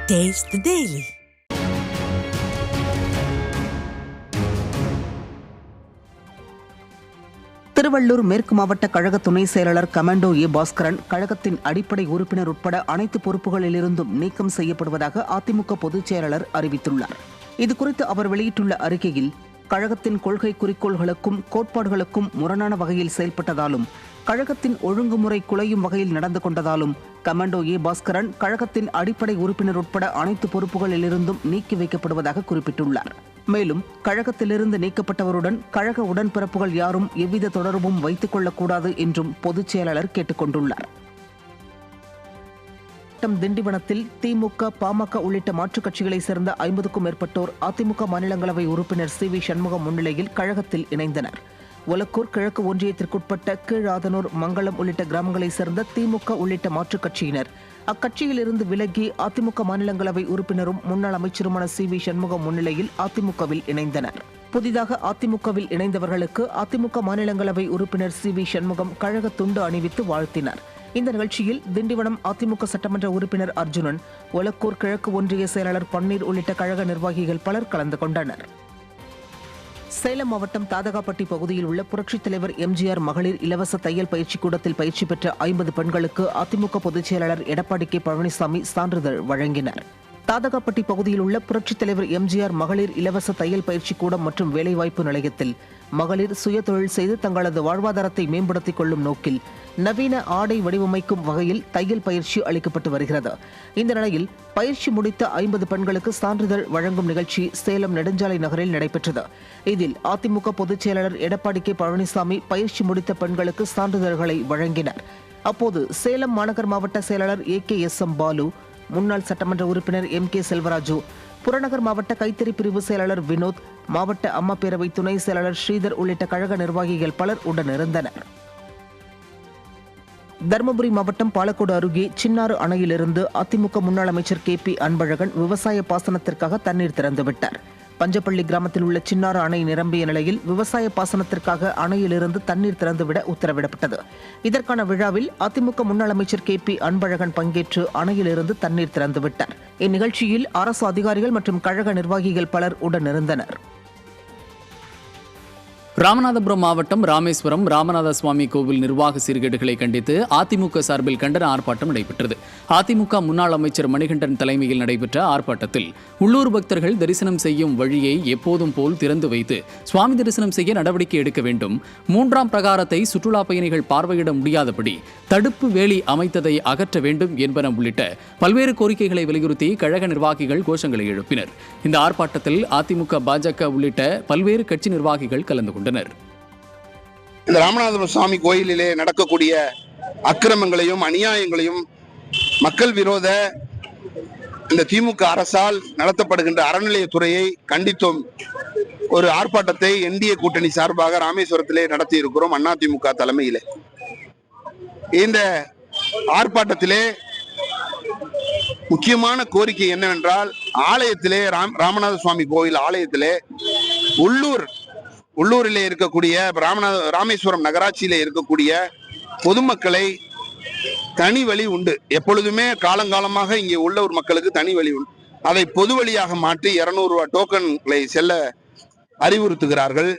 Taste the Daily. Tiruvallur மேற்கு மாவட்ட கழக துணை செயலாளர் கமாண்டோ ஏ பாஸ்கரன் கழகத்தின் அடிப்படை உறுப்பினர் உட்பட அனைத்து பொறுப்புகளிலிருந்தும் நீக்கம் செய்யப்படுவதாக அதிமுக பொதுச் செயலாளர் அறிவித்துள்ளார். இதுகுறித்து அவர் வெளியிட்டுள்ள அறிக்கையில், கழகத்தின் கொள்கை குறிக்கோள்களுக்கும் கோட்பாடுகளுக்கும் முரணான வகையில் செயல்பட்டதாலும் கழகத்தின் ஒழுங்குமுறை குலையும் வகையில் நடந்து கொண்டதாலும் கமாண்டோ ஏ பாஸ்கரன் கழகத்தின் அடிப்படை உறுப்பினர் உட்பட அனைத்து பொறுப்புகளிலிருந்தும் நீக்கி வைக்கப்படுவதாக குறிப்பிட்டுள்ளார். மேலும் கழகத்திலிருந்து நீக்கப்பட்டவருடன் கழக உடன்பிறப்புகள் யாரும் எவ்வித தொடர்பும் வைத்துக் கொள்ளக்கூடாது என்றும் பொதுச் செயலாளர் கேட்டுக் கொண்டுள்ளார். திண்டிவனத்தில் திமுக, பாமக உள்ளிட்ட மாற்றுக் கட்சிகளைச் சேர்ந்த 50க்கும் மேற்பட்டோர் அதிமுக மாநிலங்களவை உறுப்பினர் சி வி சண்முகம் முன்னிலையில் கழகத்தில் இணைந்தனர். ஒலக்கூர் கிழக்கு ஒன்றியத்திற்குட்பட்ட கீழாதனூர், மங்களம் உள்ளிட்ட கிராமங்களைச் சேர்ந்த திமுக உள்ளிட்ட மாற்றுக் கட்சியினர் அக்கட்சியிலிருந்து விலகி அதிமுக மாநிலங்களவை உறுப்பினரும் முன்னாள் அமைச்சருமான சி வி சண்முகம் முன்னிலையில் அதிமுகவில் இணைந்தனர். புதிதாக அதிமுகவில் இணைந்தவர்களுக்கு அதிமுக மாநிலங்களவை உறுப்பினர் சி வி சண்முகம் கழக துண்டு அணிவித்து வாழ்த்தினார். இந்த நிகழ்ச்சியில் திண்டிவனம் அதிமுக சட்டமன்ற உறுப்பினர் அர்ஜுனன், ஒலக்கூர் கிழக்கு ஒன்றிய செயலாளர் பன்னீர் உள்ளிட்ட கழக நிர்வாகிகள் பலர் கலந்து கொண்டனர். சேலம் மாவட்டம் தாதகாப்பட்டி பகுதியில் உள்ள புரட்சித் தலைவர் எம்ஜிஆர் மகளிர் இலவச தையல் பயிற்சி கூடத்தில் பயிற்சி பெற்ற 50 பெண்களுக்கு அதிமுக பொதுச் செயலாளர் எடப்பாடி கே பழனிசாமி சான்றிதழ் வழங்கினார். தாதகாப்பட்டி பகுதியில் உள்ள புரட்சித் தலைவர் எம்ஜிஆர் மகளிர் இலவச தையல் பயிற்சி கூடம் மற்றும் வேலைவாய்ப்பு நிலையத்தில் மகளிர் சுய தொழில் செய்து தங்களது வாழ்வாதாரத்தை மேம்படுத்திக் கொள்ளும் நோக்கில் நவீன ஆடை வடிவமைக்கும் வகையில் தையல் பயிற்சி அளிக்கப்பட்டு வருகிறது. இந்த நிலையில் பயிற்சி முடித்த 50 பெண்களுக்கு சான்றிதழ் வழங்கும் நிகழ்ச்சி சேலம் நெடுஞ்சாலை நகரில் நடைபெற்றது. இதில் அதிமுக பொதுச் செயலாளர் எடப்பாடி கே பழனிசாமி பயிற்சி முடித்த பெண்களுக்கு சான்றிதழ்களை வழங்கினார். அப்போது சேலம் மாநகர் மாவட்ட செயலாளர் AKSM பாலு, முன்னாள் சட்டமன்ற உறுப்பினர் MK செல்வராஜு, புறநகர் மாவட்ட கைத்தறி பிரிவு செயலாளர் வினோத், மாவட்ட அம்மா பேரவை துணை செயலாளர் ஸ்ரீதர் உள்ளிட்ட கழக நிர்வாகிகள் பலர் உடனிருந்தனர். தருமபுரி மாவட்டம் பாலக்கோடு அருகே சின்னாறு அணையிலிருந்து அதிமுக முன்னாள் அமைச்சர் KP அன்பழகன் விவசாய பாசனத்திற்காக தண்ணீர் திறந்துவிட்டார். பஞ்சப்பள்ளி கிராமத்தில் உள்ள சின்னாறு அணை நிரம்பிய நிலையில் விவசாய பாசனத்திற்காக அணையிலிருந்து தண்ணீர் திறந்துவிட உத்தரவிடப்பட்டது. இதற்கான விழாவில் அதிமுக முன்னாள் அமைச்சர் KP அன்பழகன் பங்கேற்று அணையிலிருந்து தண்ணீர் திறந்துவிட்டார். இந்நிகழ்ச்சியில் அரசு அதிகாரிகள் மற்றும் கழக நிர்வாகிகள் பலர் உடனிருந்தனர். ராமநாதபுரம் மாவட்டம் ராமேஸ்வரம் ராமநாத சுவாமி கோவில் நிர்வாக சீர்கேடுகளை கண்டித்து அதிமுக சார்பில் கண்டன ஆர்ப்பாட்டம் நடைபெற்றது. அதிமுக முன்னாள் அமைச்சர் மணிகண்டன் தலைமையில் நடைபெற்ற ஆர்ப்பாட்டத்தில் உள்ளூர் பக்தர்கள் தரிசனம் செய்யும் வழியை எப்போதும் போல் திறந்து வைத்து சுவாமி தரிசனம் செய்ய நடவடிக்கை எடுக்க வேண்டும், 3ஆம் பிரகாரத்தை சுற்றுலா பயணிகள் பார்வையிட முடியாதபடி தடுப்பு வேலி அமைத்ததை அகற்ற வேண்டும் என்பன உள்ளிட்ட பல்வேறு கோரிக்கைகளை வலியுறுத்தி கழக நிர்வாகிகள் கோஷங்களை எழுப்பினர். இந்த ஆர்ப்பாட்டத்தில் அதிமுக, பாஜக உள்ளிட்ட பல்வேறு கட்சி நிர்வாகிகள் கலந்து கொண்டனர். இந்த ராமநாதபுரம் சுவாமி கோயிலிலே நடக்கக்கூடிய அக்கிரமங்களையும் அநியாயங்களையும் மக்கள் விரோத இந்த திமுக அரசால் நடத்தப்படுகின்ற அறநிலையத்துறையை கண்டித்தும் ஒரு ஆர்ப்பாட்டத்தை NDA கூட்டணி சார்பாக ராமேஸ்வரத்திலே நடத்தி இருக்கிறோம். அதிமுக தலைமையிலே இந்த ஆர்ப்பாட்டத்திலே முக்கியமான கோரிக்கை என்னவென்றால், ஆலயத்திலே ராமநாத சுவாமி கோயில் ஆலயத்திலே உள்ளூரிலே இருக்கக்கூடிய ராமேஸ்வரம் நகராட்சியிலே இருக்கக்கூடிய பொதுமக்களை தனி வழி உண்டு. எப்பொழுதுமே காலங்காலமாக இங்கே உள்ளூர் மக்களுக்கு தனி வழி உண்டு. அதை பொது வழியாக மாற்றி 200 ரூபாய் டோக்கன்களை செல்ல அறிவுறுத்துகிறார்கள்.